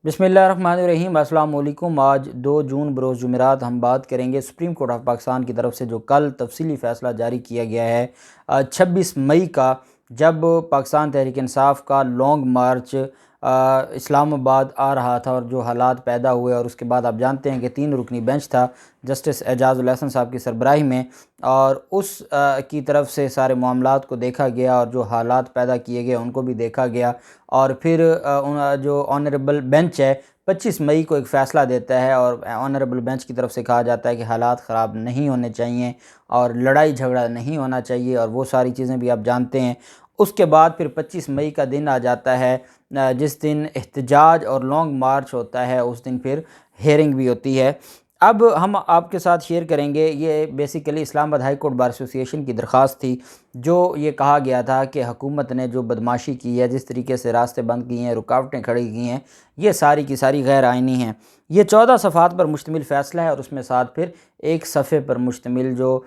بسم اللہ الرحمن الرحیم۔ السلام علیکم۔ آج 2 جون بروز جمعرات ہم بات کریں گے سپریم کورٹ آف پاکستان کی طرف سے جو کل تفصیلی فیصلہ جاری کیا گیا ہے 26 مئی کا، جب پاکستان تحریک انصاف کا لانگ مارچ اسلام آباد آ رہا تھا اور جو حالات پیدا ہوئے، اور اس کے بعد آپ جانتے ہیں کہ 3 رکنی بینچ تھا جسٹس اعجاز الحسن صاحب کی سربراہی میں، اور اس کی طرف سے سارے معاملات کو دیکھا گیا اور جو حالات پیدا کیے گئے ان کو بھی دیکھا گیا، اور پھر جو آنریبل بینچ ہے 25 مئی کو ایک فیصلہ دیتا ہے، اور آنریبل بینچ کی طرف سے کہا جاتا ہے کہ حالات خراب نہیں ہونے چاہیے اور لڑائی جھگڑا نہیں ہونا چاہیے، اور وہ ساری چیزیں بھی آپ جانتے ہیں۔ اس کے بعد پھر 25 مئی کا دن آ جاتا ہے جس دن احتجاج اور لانگ مارچ ہوتا ہے، اس دن پھر ہیئرنگ بھی ہوتی ہے۔ اب ہم آپ کے ساتھ شیئر کریں گے، یہ بیسیکلی اسلام آباد ہائی کورٹ بار ایسوسی ایشن کی درخواست تھی، جو یہ کہا گیا تھا کہ حکومت نے جو بدماشی کی ہے، جس طریقے سے راستے بند کیے ہیں، رکاوٹیں کھڑی کی ہیں، یہ ساری کی ساری غیر آئینی ہیں۔ یہ 14 صفحات پر مشتمل فیصلہ ہے، اور اس میں ساتھ پھر ایک صفحے پر مشتمل جو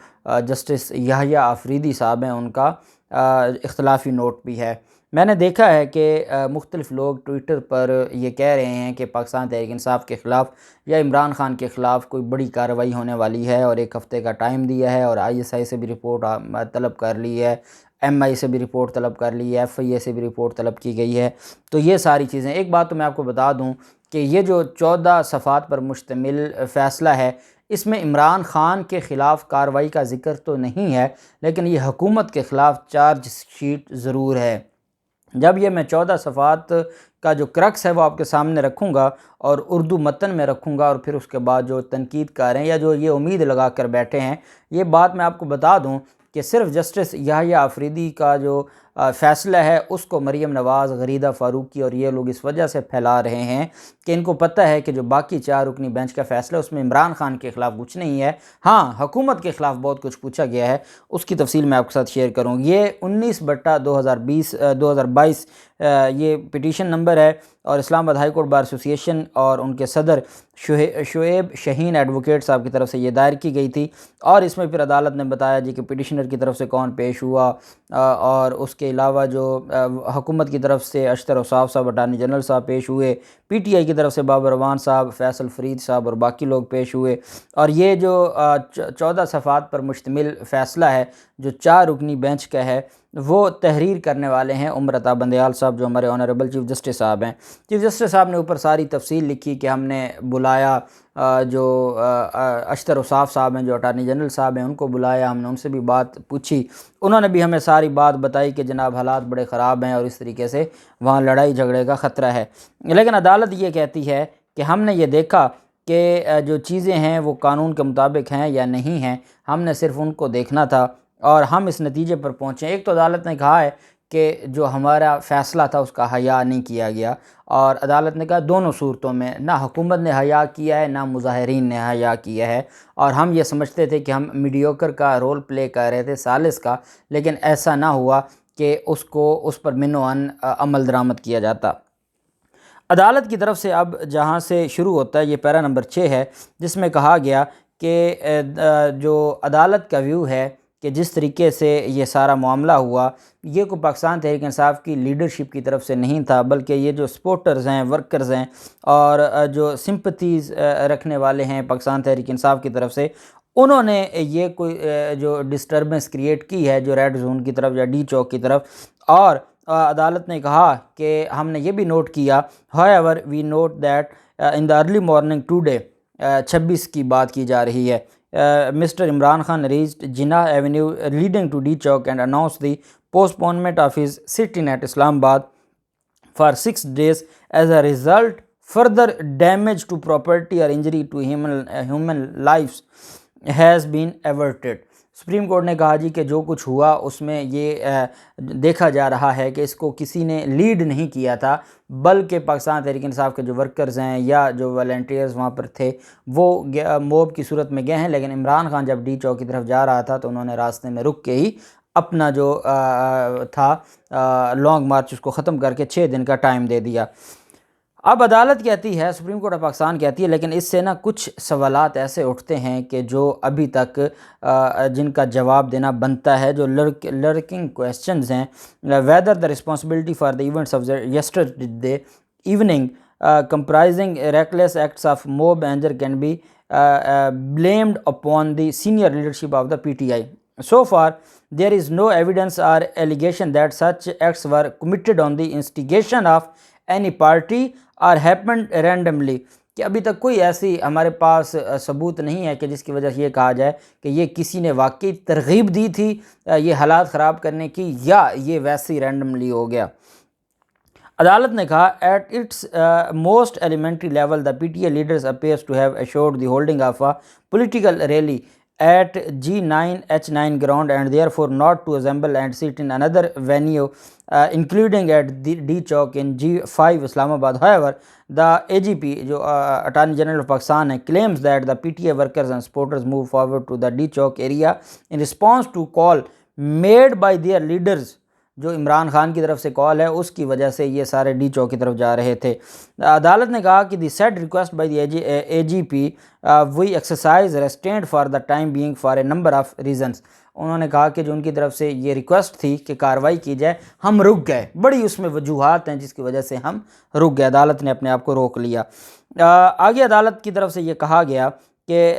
جسٹس یحییٰ آفریدی صاحب ہیں ان کا اختلافی نوٹ بھی ہے۔ میں نے دیکھا ہے کہ مختلف لوگ ٹویٹر پر یہ کہہ رہے ہیں کہ پاکستان تحریک انصاف کے خلاف یا عمران خان کے خلاف کوئی بڑی کارروائی ہونے والی ہے، اور 1 ہفتے کا ٹائم دیا ہے، اور ISI سے بھی رپورٹ طلب کر لی ہے، MI سے بھی رپورٹ طلب کر لی ہے، FIA سے بھی رپورٹ طلب کی گئی ہے۔ تو یہ ساری چیزیں، ایک بات تو میں آپ کو بتا دوں کہ یہ جو 14 صفحات پر مشتمل فیصلہ ہے، اس میں عمران خان کے خلاف کارروائی کا ذکر تو نہیں ہے، لیکن یہ حکومت کے خلاف چارج شیٹ ضرور ہے۔ جب یہ میں 14 صفحات کا جو کرکس ہے وہ آپ کے سامنے رکھوں گا، اور اردو متن میں رکھوں گا، اور پھر اس کے بعد جو تنقید کار ہیں یا جو یہ امید لگا کر بیٹھے ہیں، یہ بات میں آپ کو بتا دوں کہ صرف جسٹس یحییٰ آفریدی کا جو فیصلہ ہے اس کو مریم نواز، غریدہ فاروقی اور یہ لوگ اس وجہ سے پھیلا رہے ہیں کہ ان کو پتہ ہے کہ جو باقی 4 رکنی بینچ کا فیصلہ اس میں عمران خان کے خلاف کچھ نہیں ہے، ہاں حکومت کے خلاف بہت کچھ پوچھا گیا ہے، اس کی تفصیل میں آپ کے ساتھ شیئر کروں۔ یہ 19/2022 یہ پٹیشن نمبر ہے، اور اسلام آباد ہائی کورٹ بار ایسوسی ایشن اور ان کے صدر شعیب شہین ایڈوکیٹ صاحب کی طرف سے یہ دائر کی گئی تھی، اور اس میں پھر عدالت نے بتایا جی کہ پٹیشنر کی طرف سے کون پیش ہوا، اور اس کے علاوہ جو حکومت کی طرف سے اشتر اوصاف صاحب، اٹارنی جنرل صاحب پیش ہوئے، PTI کی طرف سے بابر اعوان صاحب، فیصل فرید صاحب اور باقی لوگ پیش ہوئے، اور یہ جو 14 صفحات پر مشتمل فیصلہ ہے جو 4 رکنی بینچ کا ہے، وہ تحریر کرنے والے ہیں عمر عطا بندیال صاحب، جو ہمارے آنریبل چیف جسٹس صاحب ہیں۔ چیف جسٹس صاحب نے اوپر ساری تفصیل لکھی کہ ہم نے بلایا جو اشتر اوصاف صاحب ہیں، جو اٹارنی جنرل صاحب ہیں، ان کو بلایا، ہم نے ان سے بھی بات پوچھی، انہوں نے بھی ہمیں ساری بات بتائی کہ جناب حالات بڑے خراب ہیں اور اس طریقے سے وہاں لڑائی جھگڑے کا خطرہ ہے۔ لیکن عدالت یہ کہتی ہے کہ ہم نے یہ دیکھا کہ جو چیزیں ہیں وہ قانون کے مطابق ہیں یا نہیں ہیں، ہم نے صرف ان کو دیکھنا تھا اور ہم اس نتیجے پر پہنچے۔ ایک تو عدالت نے کہا ہے کہ جو ہمارا فیصلہ تھا اس کا حیا نہیں کیا گیا، اور عدالت نے کہا دونوں صورتوں میں نہ حکومت نے حیا کیا ہے نہ مظاہرین نے حیا کیا ہے، اور ہم یہ سمجھتے تھے کہ ہم میڈیوکر کا رول پلے کر رہے تھے، ثالث کا، لیکن ایسا نہ ہوا کہ اس پر من و عن عمل درآمد کیا جاتا۔ عدالت کی طرف سے اب جہاں سے شروع ہوتا ہے، یہ پیرا نمبر 6 ہے، جس میں کہا گیا کہ جو عدالت کا ویو ہے کہ جس طریقے سے یہ سارا معاملہ ہوا، یہ کوئی پاکستان تحریک انصاف کی لیڈرشپ کی طرف سے نہیں تھا، بلکہ یہ جو سپورٹرز ہیں، ورکرز ہیں، اور جو سمپتھیز رکھنے والے ہیں پاکستان تحریک انصاف کی طرف سے، انہوں نے یہ کوئی جو ڈسٹربنس کریٹ کی ہے جو ریڈ زون کی طرف یا ڈی چوک کی طرف، اور عدالت نے کہا کہ ہم نے یہ بھی نوٹ کیا however we note that in the early morning today 26 کی بات کی جا رہی ہے، mister Imran Khan reached Jinnah Avenue leading to D Chowk and announced the postponement of his sitting at Islamabad for 6 days. As a result, further damage to property or injury to human lives has been averted. Supreme court نے کہا جی کہ جو کچھ ہوا اس میں یہ دیکھا جا رہا ہے کہ اس کو کسی نے لیڈ نہیں کیا تھا، بلکہ پاکستان تحریک انصاف کے جو ورکرز ہیں یا جو والنٹیئرز وہاں پر تھے وہ موب کی صورت میں گئے ہیں، لیکن عمران خان جب ڈی چوک کی طرف جا رہا تھا تو انہوں نے راستے میں رک کے ہی اپنا جو تھا لانگ مارچ اس کو ختم کر کے 6 دن کا ٹائم دے دیا۔ اب عدالت کہتی ہے، سپریم کورٹ آف پاکستان کہتی ہے، لیکن اس سے نا کچھ سوالات ایسے اٹھتے ہیں کہ جو ابھی تک جن کا جواب دینا بنتا ہے، جو لرکنگ کویسچنز ہیں۔ Whether the responsibility for the events of yesterday evening comprising reckless acts of mob anger can be blamed upon the senior leadership of the PTI. So far, there is no evidence or allegation that such acts were committed on the instigation of any party or happened randomly. کہ ابھی تک کوئی ایسی ہمارے پاس ثبوت نہیں ہے کہ جس کی وجہ سے یہ کہا جائے کہ یہ کسی نے واقعی ترغیب دی تھی یہ حالات خراب کرنے کی، یا یہ ویسے ہی رینڈملی ہو گیا۔ عدالت نے کہا at its most elementary level the P T A leaders appears to have assured the holding of a political rally at G9H9 ground and therefore not to assemble and sit in another venue including at D Chowk in G5 Islamabad. However, the AGP جو Attorney General of Pakistan claims that the PTA workers and supporters moved forward to the D Chowk area in response to call made by their leaders. جو عمران خان کی طرف سے کال ہے اس کی وجہ سے یہ سارے ڈی چوک کی طرف جا رہے تھے۔ عدالت نے کہا کہ the said request by the A G P V exercise restraint for the time being for a number of reasons. انہوں نے کہا کہ جو ان کی طرف سے یہ ریکویسٹ تھی کہ کارروائی کی جائے، ہم رک گئے، بڑی اس میں وجوہات ہیں جس کی وجہ سے ہم رک گئے، عدالت نے اپنے آپ کو روک لیا۔ آگے عدالت کی طرف سے یہ کہا گیا کہ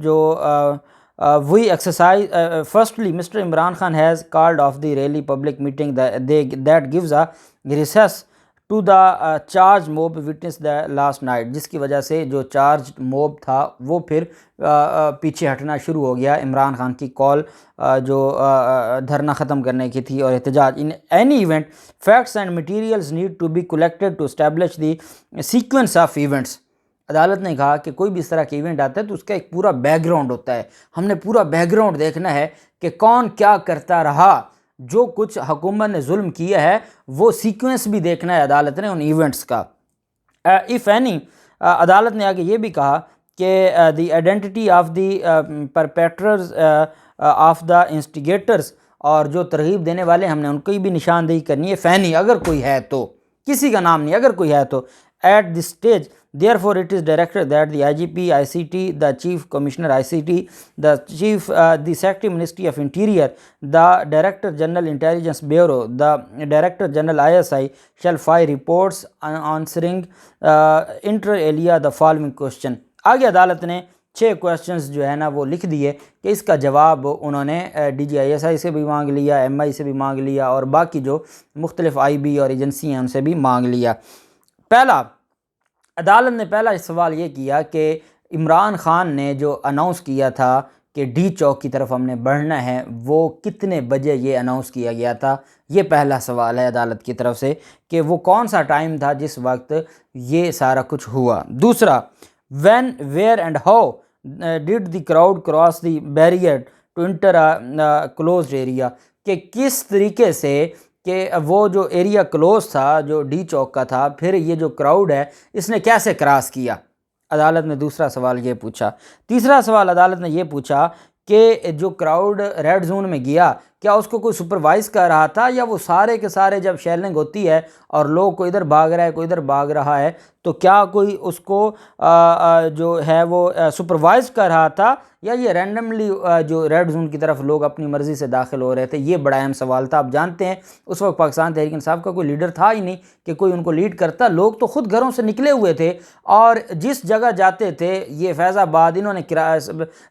جو we exercise firstly Mr. Imran Khan has called off the rally public meeting that gives a recess to the charged mob witnessed the last night، جس کی وجہ سے جو چارجڈ موب تھا وہ پھر پیچھے ہٹنا شروع ہو گیا عمران خان کی کال جو دھرنا ختم کرنے کی تھی اور احتجاج۔ in any event facts and materials need to be collected to establish the sequence of events۔ عدالت نے کہا کہ کوئی بھی اس طرح کے ایونٹ آتا ہے تو اس کا ایک پورا بیک گراؤنڈ ہوتا ہے، ہم نے پورا بیک گراؤنڈ دیکھنا ہے کہ کون کیا کرتا رہا، جو کچھ حکومت نے ظلم کیا ہے وہ سیکوینس بھی دیکھنا ہے عدالت نے ان ایونٹس کا۔ if any عدالت نے آگے یہ بھی کہا کہ the identity of the perpetrators of the instigators, اور جو ترغیب دینے والے ہم نے ان کی بھی نشاندہی کرنی ہے، فینی اگر کوئی ہے تو، کسی کا نام نہیں، اگر کوئی ہے تو۔ at this stage therefore it is directed that the IGP ICT, the Chief Commissioner ICT, the Secretary Ministry of Interior, the Director General Intelligence Bureau, the Director General ISI shall file reports answering inter alia the following question۔ آگے عدالت نے 6 questions جو ہے نا وہ لکھ دیے کہ اس کا جواب انہوں نے D G I S I سے بھی مانگ لیا، ایم آئی سے بھی مانگ لیا، اور باقی جو مختلف آئی بی اور ایجنسی ہیں ان سے بھی مانگ لیا۔ پہلا، عدالت نے پہلا سوال یہ کیا کہ عمران خان نے جو اناؤنس کیا تھا کہ ڈی چوک کی طرف ہم نے بڑھنا ہے، وہ کتنے بجے یہ اناؤنس کیا گیا تھا؟ یہ پہلا سوال ہے عدالت کی طرف سے کہ وہ کون سا ٹائم تھا جس وقت یہ سارا کچھ ہوا۔ دوسرا، when, where and how did the crowd cross the barrier to enter a closed area، کہ کس طریقے سے کہ وہ جو ایریا کلوز تھا جو ڈی چوک کا تھا، پھر یہ جو کراؤڈ ہے اس نے کیسے کراس کیا؟ عدالت نے دوسرا سوال یہ پوچھا۔ تیسرا سوال عدالت نے یہ پوچھا کہ جو کراؤڈ ریڈ زون میں گیا کیا اس کو کوئی سپروائز کر رہا تھا، یا وہ سارے کے سارے جب شیلنگ ہوتی ہے اور لوگ کوئی ادھر بھاگ رہا ہے کوئی ادھر بھاگ رہا ہے تو کیا کوئی اس کو جو ہے وہ سپروائز کر رہا تھا، یا یہ رینڈملی جو ریڈ زون کی طرف لوگ اپنی مرضی سے داخل ہو رہے تھے؟ یہ بڑا اہم سوال تھا۔ آپ جانتے ہیں اس وقت پاکستان تحریک انصاف کا کوئی لیڈر تھا ہی نہیں کہ کوئی ان کو لیڈ کرتا، لوگ تو خود گھروں سے نکلے ہوئے تھے اور جس جگہ جاتے تھے، یہ فیض آباد، انہوں نے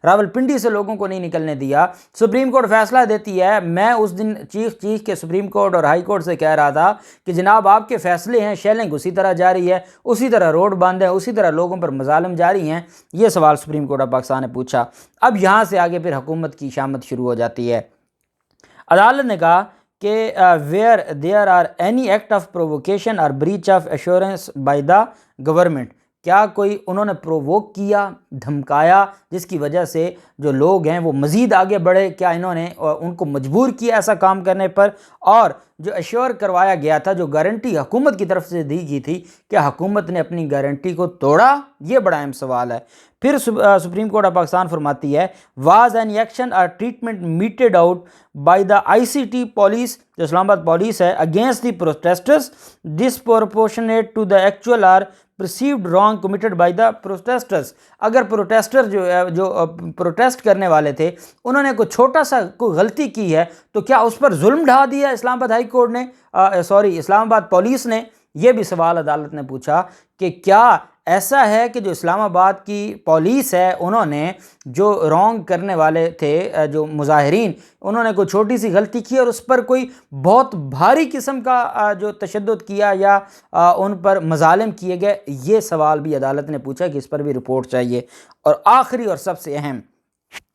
راولپنڈی سے لوگوں کو نہیں نکلنے دیا۔ سپریم کورٹ فیصلہ دیتی ہے، میں اس دن چیخ کے سپریم کورٹ اور ہائی کورٹ سے کہہ رہا تھا کہ جناب آپ کے فیصلے ہیں، شیلنگ اسی طرح جاری ہے، اسی طرح روڈ بند ہے، اسی طرح لوگوں پر مظالم جاری ہیں۔ یہ سوال سپریم کورٹ آف پاکستان نے پوچھا۔ اب یہاں سے آگے پھر حکومت کی شامت شروع ہو جاتی ہے۔ عدالت نے کہا کہ where there are any act of provocation or breach of assurance by the government، کیا کوئی انہوں نے پرووک کیا، دھمکایا، جس کی وجہ سے جو لوگ ہیں وہ مزید آگے بڑھے؟ کیا انہوں نے ان کو مجبور کیا ایسا کام کرنے پر؟ اور جو ایشور کروایا گیا تھا، جو گارنٹی حکومت کی طرف سے دی گئی تھی، کیا حکومت نے اپنی گارنٹی کو توڑا؟ یہ بڑا اہم سوال ہے۔ پھر سپریم کورٹ آف پاکستان فرماتی ہے واز این ایکشن اور treatment meted out by the I C T police, جو اسلام آباد پولیس ہے، against the protesters disproportionate to the actual or perceived wrong committed by the protesters۔ اگر protester جو protest کرنے والے تھے انہوں نے کوئی چھوٹا سا کوئی غلطی کی ہے تو کیا اس پر ظلم ڈھا دیا اسلام آباد ہائی کورٹ نے، اسلام آباد پولیس نے؟ یہ بھی سوال عدالت نے پوچھا کہ کیا ایسا ہے کہ جو اسلام آباد کی پولیس ہے انہوں نے جو رونگ کرنے والے تھے جو مظاہرین انہوں نے کوئی چھوٹی سی غلطی کی اور اس پر کوئی بہت بھاری قسم کا جو تشدد کیا یا ان پر مظالم کیے گئے؟ یہ سوال بھی عدالت نے پوچھا کہ اس پر بھی رپورٹ چاہیے۔ اور آخری اور سب سے اہم،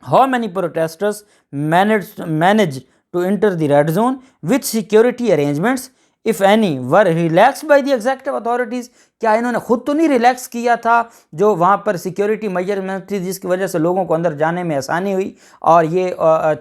how many protesters managed to enter the red zone, which security arrangements if any were relaxed by the executive authorities؟ کیا انہوں نے خود تو نہیں ریلیکس کیا تھا جو وہاں پر سیکیورٹی میجرمنٹ تھی جس کی وجہ سے لوگوں کو اندر جانے میں آسانی ہوئی اور یہ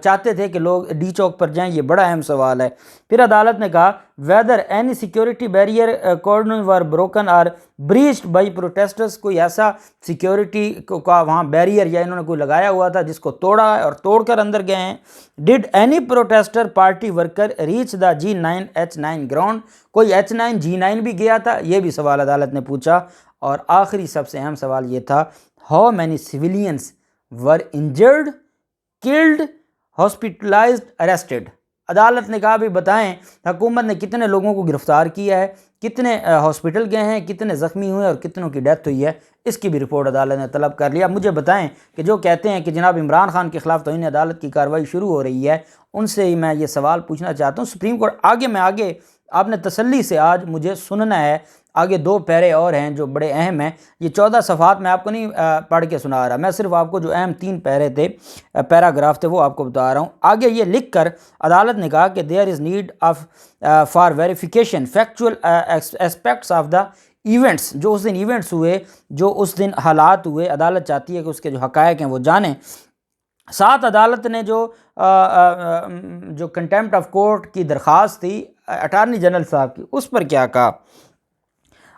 چاہتے تھے کہ لوگ ڈی چوک پر جائیں؟ یہ بڑا اہم سوال ہے۔ پھر عدالت نے کہا whether any security barrier cordons were broken or breached by protesters، کوئی ایسا سیکیورٹی کا وہاں بیریئر یا انہوں نے کوئی لگایا ہوا تھا جس کو توڑا ہے اور توڑ کر اندر گئے ہیں۔ did any protester party worker reach the G9H9 ground، کوئی H9 G9 بھی گیا تھا؟ یہ بھی سوال عدالت نے پوچھا۔ اور آخری سب سے اہم سوال یہ تھا how many civilians were injured, killed, hospitalized, arrested؟ عدالت نے کہا بھی بتائیں حکومت نے کتنے لوگوں کو گرفتار کیا ہے، کتنے ہاسپٹل گئے ہیں، کتنے زخمی ہوئے اور کتنوں کی ڈیتھ ہوئی ہے، اس کی بھی رپورٹ عدالت نے طلب کر لیا۔ مجھے بتائیں کہ جو کہتے ہیں کہ جناب عمران خان کے خلاف توہین عدالت کی کارروائی شروع ہو رہی ہے، ان سے ہی میں یہ سوال پوچھنا چاہتا ہوں۔ سپریم کورٹ آگے آپ نے تسلی سے آج مجھے سننا ہے، آگے 2 پیرے اور ہیں جو بڑے اہم ہیں۔ یہ 14 صفحات میں آپ کو نہیں پڑھ کے سنا رہا، میں صرف آپ کو جو اہم 3 پیرے تھے، پیراگراف تھے، وہ آپ کو بتا رہا ہوں۔ آگے یہ لکھ کر عدالت نے کہا کہ there is need of for verification factual aspects of the events, جو اس دن ایونٹس ہوئے، جو اس دن حالات ہوئے، عدالت چاہتی ہے کہ اس کے جو حقائق ہیں وہ جانیں۔ ساتھ عدالت نے جو کنٹیمپٹ آف کورٹ کی درخواست تھی اٹارنی جنرل صاحب کی، اس پر کیا کہا؟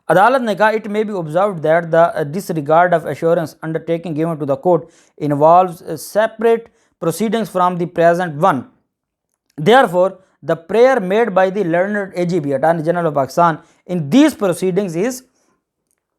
عدالت نے کہا it may be observed that the disregard of assurance undertaking given to the court involves separate proceedings from the present one. Therefore, the prayer made by the learned AGP, Attorney General of Pakistan, in these proceedings is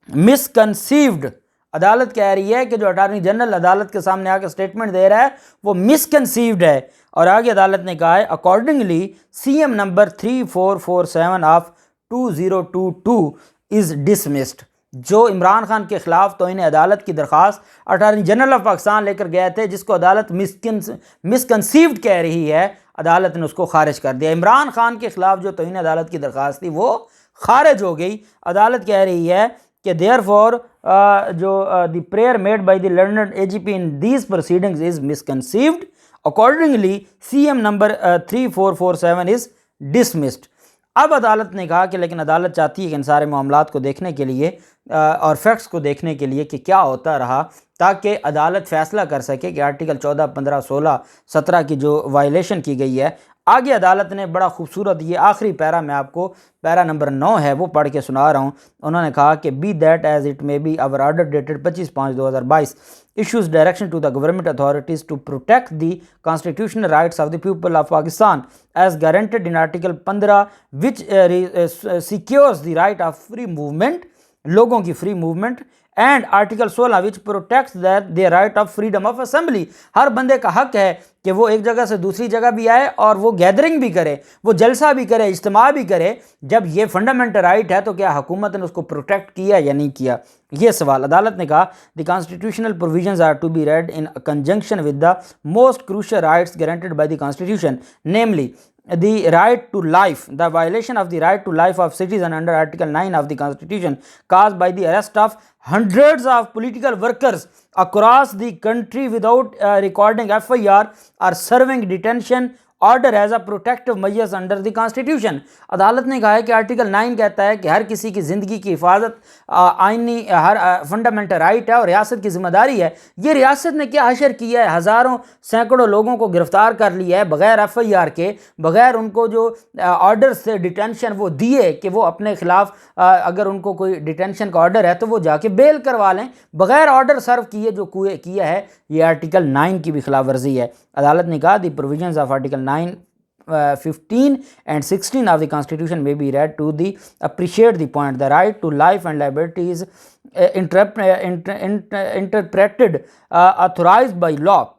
misconceived. عدالت کہہ رہی ہے کہ جو attorney general عدالت کے سامنے آ کے اسٹیٹمنٹ دے رہا ہے وہ مسکنسیوڈ ہے۔ اور آگے عدالت نے کہا ہے accordingly CM number 3447 of 2022 is dismissed. جو عمران خان کے خلاف توہین عدالت کی درخواست اٹارنی جنرل آف پاکستان لے کر گئے تھے، جس کو عدالت مسکنسیوڈ کہہ رہی ہے، عدالت نے اس کو خارج کر دیا۔ عمران خان کے خلاف جو توہین عدالت کی درخواست تھی وہ خارج ہو گئی۔ عدالت کہہ رہی ہے کہ therefore the prayer made by the learned AGP in these proceedings is misconceived. Accordingly, CM number 3447 is dismissed. اب عدالت نے کہا کہ لیکن عدالت چاہتی ہے کہ ان سارے معاملات کو دیکھنے کے لیے اور فیکٹس کو دیکھنے کے لیے کہ کیا ہوتا رہا، تاکہ عدالت فیصلہ کر سکے کہ آرٹیکل 14، 15، 16، 17 کی جو وائلیشن کی گئی ہے۔ آگے عدالت نے بڑا خوبصورت، یہ آخری پیرا میں آپ کو پیرا نمبر 9 ہے وہ پڑھ کے سنا رہا ہوں۔ انہوں نے کہا کہ be that as it may be, our order dated 25/5/2022 issues direction to the government authorities to protect the constitutional rights of the people of Pakistan as guaranteed in Article 15 which secures the right of free movement، لوگوں کی free movement, and article 16 which protects their right of freedom of assembly، ہر بندے کا حق ہے کہ وہ ایک جگہ سے دوسری جگہ بھی آئے اور وہ گیدرنگ بھی کرے، وہ جلسہ بھی کرے، اجتماع بھی کرے۔ جب یہ فنڈامنٹل رائٹ ہے تو کیا حکومت نے اس کو پروٹیکٹ کیا یا نہیں کیا؟ یہ سوال۔ عدالت نے کہا the constitutional provisions are to be read in conjunction with the most crucial rights guaranteed by the constitution, namely the right to life. The violation of the right to life of citizen under Article 9 of the Constitution caused by the arrest of hundreds of political workers across the country without recording FIR or serving detention order as a protective measures under the Constitution۔ عدالت نے کہا ہے کہ article 9 کہتا ہے کہ ہر کسی کی زندگی کی حفاظت آئینی ہر فنڈامنٹل رائٹ ہے اور ریاست کی ذمہ داری ہے۔ یہ ریاست نے کیا حشر کیا ہے؟ ہزاروں سینکڑوں لوگوں کو گرفتار کر لیا ہے بغیر FIR کے، بغیر ان کو جو آرڈرز سے ڈیٹینشن وہ دیے کہ وہ اپنے خلاف اگر ان کو کوئی ڈیٹینشن کا آرڈر ہے تو وہ جا کے بیل کروا لیں، بغیر آرڈر سرو کیے جو کیا ہے، یہ آرٹیکل 9 کی بھی خلاف ورزی ہے۔ عدالت نے کہا دی provisions of article 9, 15 and 16 of the Constitution may be read to appreciate the point. The right to life and liberty is interpreted authorized by law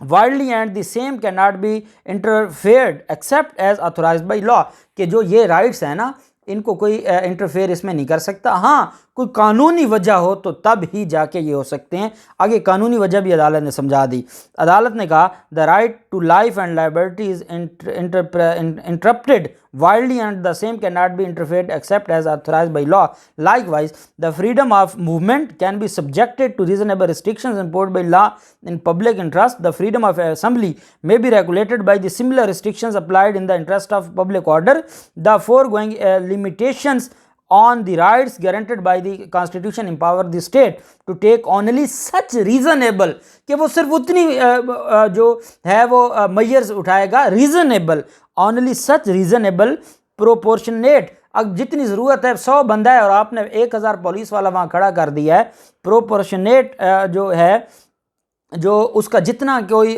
widely and the same cannot be interfered except as authorized by law، کہ جو یہ rights ہیں نا ان کو کوئی interfere اس میں نہیں کر سکتا. ہاں کوئی قانونی وجہ ہو تو تب ہی جا کے یہ ہو سکتے ہیں. آگے قانونی وجہ بھی عدالت نے سمجھا دی. عدالت نے کہا the right to life and liberty is interrupted wildly and the same cannot be interfered except as authorized by law. Likewise, the freedom of movement can be subjected to reasonable restrictions imposed by law in public interest. The freedom of assembly may be regulated by the similar restrictions applied in the interest of public order. The foregoing limitations on the rights guaranteed by the constitution empower the state to take only such reasonable کہ وہ صرف اتنی جو ہے وہ measures اٹھائے گا reasonable only such reasonable proportionate. اب جتنی ضرورت ہے 100 بندہ ہے اور آپ نے 1000 پولیس والا وہاں کھڑا کر دیا ہے. پروپورشنیٹ جو ہے جو اس کا جتنا کوئی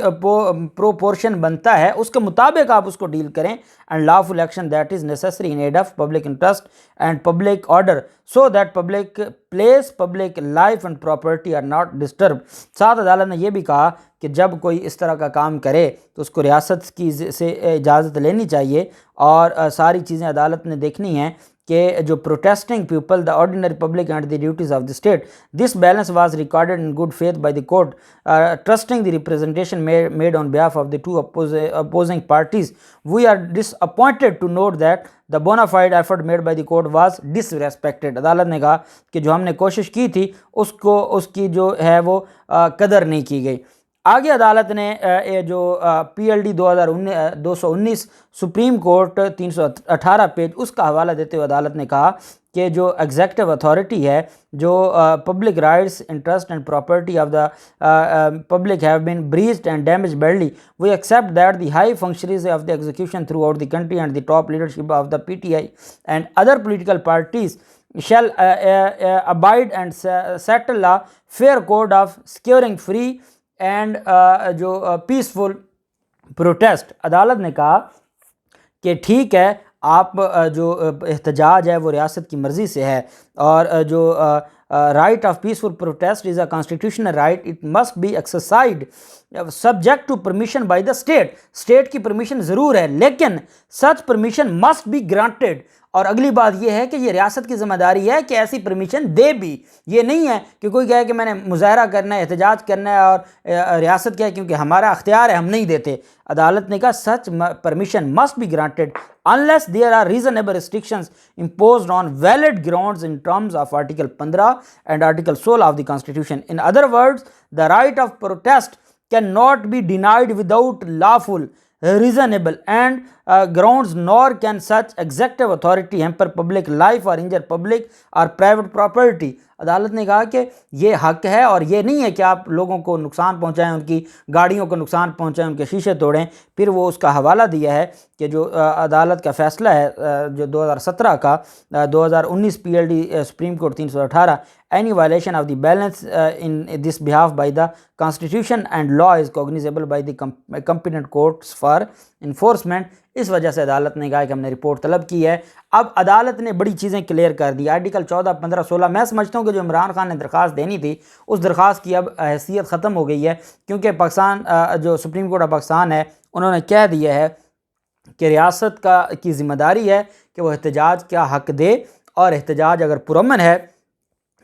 پروپورشن بنتا ہے اس کے مطابق آپ اس کو ڈیل کریں. And lawful action that is necessary in aid of public interest and public order so that public place, public life and property are not disturbed. ساتھ عدالت نے یہ بھی کہا کہ جب کوئی اس طرح کا کام کرے تو اس کو ریاست کی سے اجازت لینی چاہیے اور ساری چیزیں عدالت نے دیکھنی ہیں کہ جو protesting people, the ordinary public and the duties of the state. This balance was recorded in good faith by the court, trusting the representation made on behalf of the two opposing parties. We are disappointed to note that the bona fide effort made by the court was disrespected. عدالت نے کہا کہ جو ہم نے کوشش کی تھی اس کی جو ہے وہ قدر نہیں کی گئی. آگے عدالت نے جو PLD 219 سپریم کورٹ 318 پیج اس کا حوالہ دیتے ہوئے عدالت نے کہا کہ جو ایگزیکٹو اتھارٹی ہے جو public rights interest and property of the public have been breached and damage badly. We accept that the high functionaries of the execution throughout the country and the top leadership of the PTI and other political parties shall abide and settle a fair code of securing free and جو peaceful protest. عدالت نے کہا کہ ٹھیک ہے آپ جو احتجاج ہے وہ ریاست کی مرضی سے ہے اور جو right of peaceful protest is a constitutional right. It must be exercised subject to permission by the state. State کی پرمیشن ضرور ہے لیکن such permission must be granted. اور اگلی بات یہ ہے کہ یہ ریاست کی ذمہ داری ہے کہ ایسی پرمیشن دے بھی. یہ نہیں ہے کہ کوئی کہے کہ میں نے مظاہرہ کرنا ہے احتجاج کرنا ہے اور ریاست کہے کیونکہ ہمارا اختیار ہے ہم نہیں دیتے. عدالت نے کہا such permission must be granted unless there are reasonable restrictions imposed on valid grounds in terms of Article 15 and Article 16 of the Constitution. In other words, the right of protest cannot be denied without lawful, reasonable and grounds, nor can such executive authority hamper public life or injure public or private property. عدالت نے کہا کہ یہ حق ہے اور یہ نہیں ہے کہ آپ لوگوں کو نقصان پہنچائیں, ان کی گاڑیوں کو نقصان پہنچائیں, ان کے شیشے توڑیں. پھر وہ اس کا حوالہ دیا ہے کہ جو عدالت کا فیصلہ ہے جو 2017 کا 2019 PLD supreme court 318, any violation of the balance in this behalf by the constitution and law is cognizable by the competent courts for enforcement. اس وجہ سے عدالت نے کہا کہ ہم نے رپورٹ طلب کی ہے. اب عدالت نے بڑی چیزیں کلیئر کر دی. آرٹیکل 14, 15, 16 میں سمجھتا ہوں کہ جو عمران خان نے درخواست دینی تھی اس درخواست کی اب حیثیت ختم ہو گئی ہے کیونکہ پاکستان جو سپریم کورٹ آف پاکستان ہے انہوں نے کہہ دیا ہے کہ ریاست کی ذمہ داری ہے کہ وہ احتجاج کا حق دے اور احتجاج اگر پرامن ہے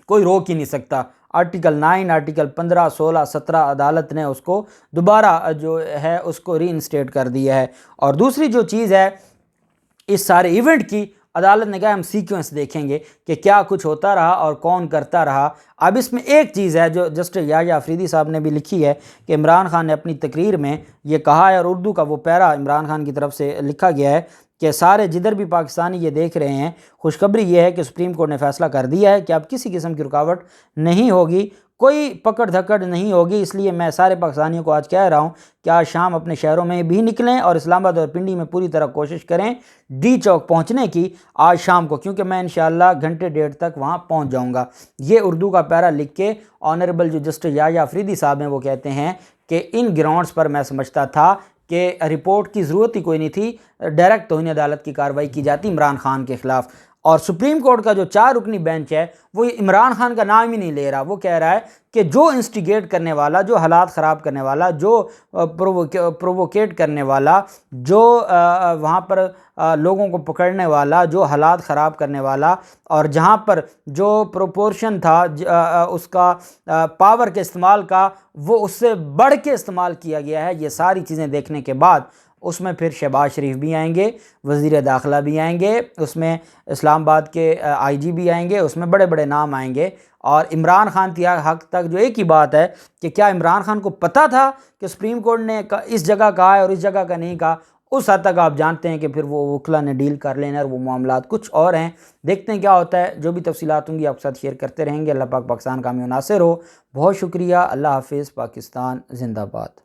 کوئی روک ہی نہیں سکتا. آرٹیکل 9, آرٹیکل 15, 16, 17 عدالت نے اس کو دوبارہ جو ہے اس کو ری انسٹیٹ کر دیا ہے. اور دوسری جو چیز ہے اس سارے ایونٹ کی, عدالت نے کہا ہم سیکوینس دیکھیں گے کہ کیا کچھ ہوتا رہا اور کون کرتا رہا. اب اس میں ایک چیز ہے جو جسٹس یحییٰ آفریدی صاحب نے بھی لکھی ہے کہ عمران خان نے اپنی تقریر میں یہ کہا ہے اور اردو کا وہ پیرا عمران خان کی طرف سے لکھا گیا ہے کہ سارے جدھر بھی پاکستانی یہ دیکھ رہے ہیں, خوشخبری یہ ہے کہ سپریم کورٹ نے فیصلہ کر دیا ہے کہ اب کسی قسم کی رکاوٹ نہیں ہوگی, کوئی پکڑ دھکڑ نہیں ہوگی. اس لیے میں سارے پاکستانیوں کو آج کہہ رہا ہوں کہ آج شام اپنے شہروں میں بھی نکلیں اور اسلام آباد اور پنڈی میں پوری طرح کوشش کریں ڈی چوک پہنچنے کی آج شام کو, کیونکہ میں انشاءاللہ گھنٹے ڈیڑھ تک وہاں پہنچ جاؤں گا. یہ اردو کا پیرا لکھ کے آنریبل جو جسٹس یحییٰ آفریدی صاحب ہیں وہ کہتے ہیں کہ ان گراؤنڈز پر میں سمجھتا تھا کہ رپورٹ کی ضرورت ہی کوئی نہیں تھی, ڈائریکٹ توہین عدالت کی کارروائی کی جاتی عمران خان کے خلاف. اور سپریم کورٹ کا جو 4 رکنی بینچ ہے وہ عمران خان کا نام ہی نہیں لے رہا، وہ کہہ رہا ہے کہ جو انسٹیگیٹ کرنے والا، جو حالات خراب کرنے والا، جو پرووکیٹ کرنے والا، جو وہاں پر لوگوں کو پکڑنے والا، جو حالات خراب کرنے والا، اور جہاں پر جو پروپورشن تھا اس کا پاور کے استعمال کا، وہ اس سے بڑھ کے استعمال کیا گیا ہے۔ یہ ساری چیزیں دیکھنے کے بعد اس میں پھر شہباز شریف بھی آئیں گے، وزیر داخلہ بھی آئیں گے، اس میں اسلام آباد کے آئی جی بھی آئیں گے، اس میں بڑے بڑے نام آئیں گے۔ اور عمران خان کی حق تک جو ایک ہی بات ہے کہ کیا عمران خان کو پتہ تھا کہ سپریم کورٹ نے اس جگہ کہا ہے اور اس جگہ کا نہیں کہا، اس حد تک آپ جانتے ہیں کہ پھر وہ وکلا نے ڈیل کر لینا اور وہ معاملات کچھ اور ہیں۔ دیکھتے ہیں کیا ہوتا ہے، جو بھی تفصیلات ہوں گی آپ کے ساتھ شیئر کرتے رہیں گے۔ اللہ پاک پاکستان کامیاب و ناصر ہو۔ بہت شکریہ، اللہ حافظ، پاکستان زندہ باد۔